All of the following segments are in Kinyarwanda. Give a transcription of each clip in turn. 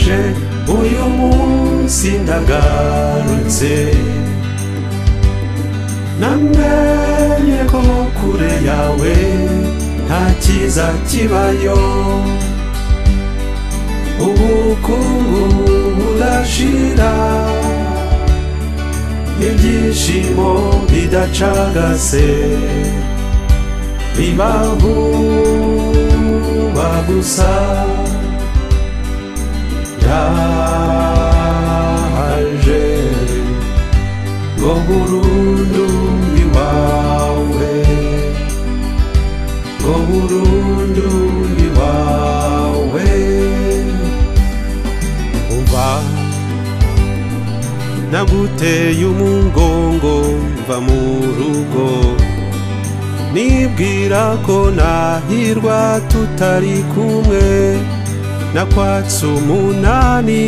ndaje uyu munsi ndagarutse namenye ko kure yawe nta cyiza kibayo ubukungu burashira ibyishimo bidacagase bibaho bagusa yaje ngo burundu iwawe ngo burundu iwawe umva naguteye umugongo mva mu rugo nibwira ko nahirwa tutari kumwe nakwatse umunani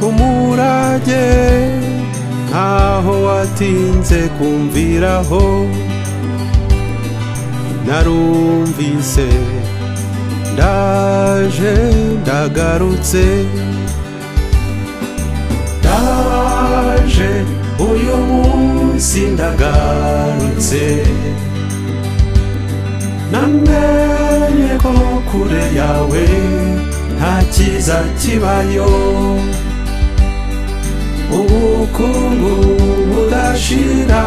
umurage nkaho watinze kumviraho narumvise ndaje ndagarutse ndaje uyu munsi ndagarutse namenye ko kure yawe nta cyiza kibayo ubukungu burashira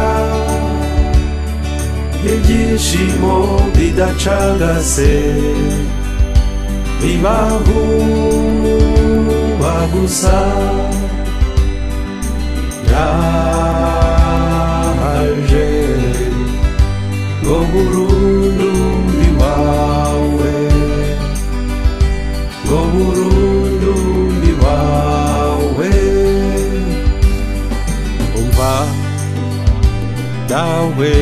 ibyishimo bidacagase bibaho bagusa yaje ngo burundu iwawe ngo burundu iwawe umva dawe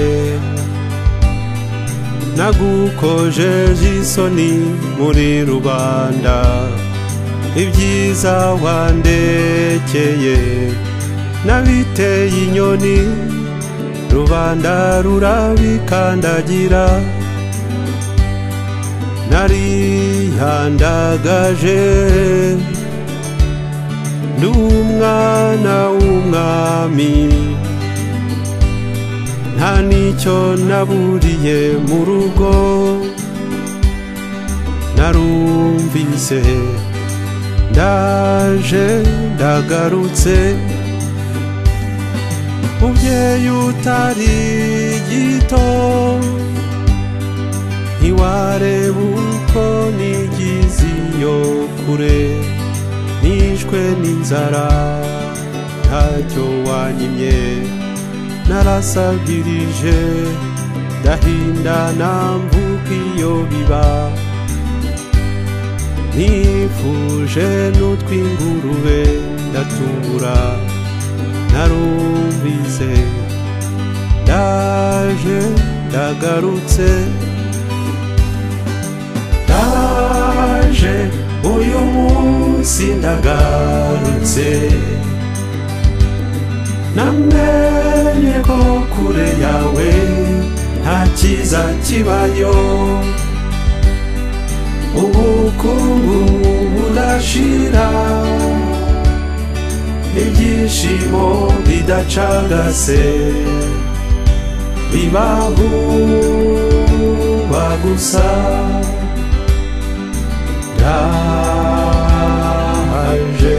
nagukojeje isoni muri rubanda ibyiza wandekeye nabiteye inyoni rubanda rurabikandagira narihandagaje ndi umwana w'umwami nta nicyo naburiye mu rugo narumvise ndaje ndagarutse mubyeyi utari gito ntiwareba uko nigize iyo kure nishwe n'inzara ntacyo wanyimye narasabirije ndahinda nambuka iyo biba nifuje n'utw'ingurube ndatubura narumvise ndaje ndagarutse ndaje uyu munsi ndagarutse namenye ko kure yawe nta cyiza kibayo ubukungu burashira ibyishimo bidacagase bibaho bagusa yaje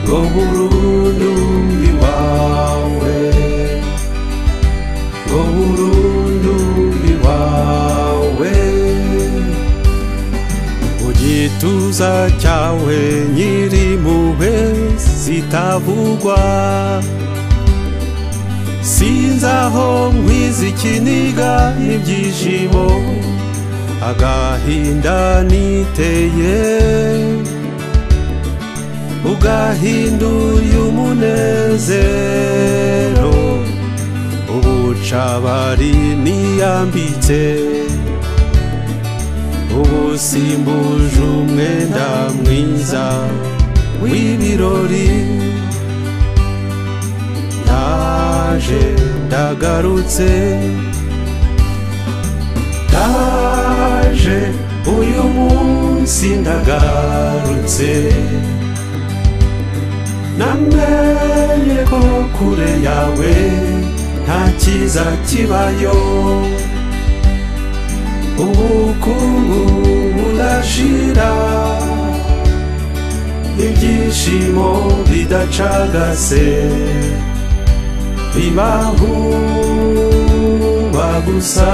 ngo burundu iwawe ngo burundu iwawe mu gituza cyawe nyirimpuhwe zitavugwa sinzi aho nkwiza ikiniga n'ibyishimo agahinda niteye ugahinduye umunezero ubucabari niyambitse ubusimbuje umwenda mwiza w'ibirori ndaje ndagarutse ndaje uyu munsi munsi ndagarutse namenye ko kure yawe nta cyiza kibayo ubukungu burashira ibyishimo bidacagase bibahuba gusa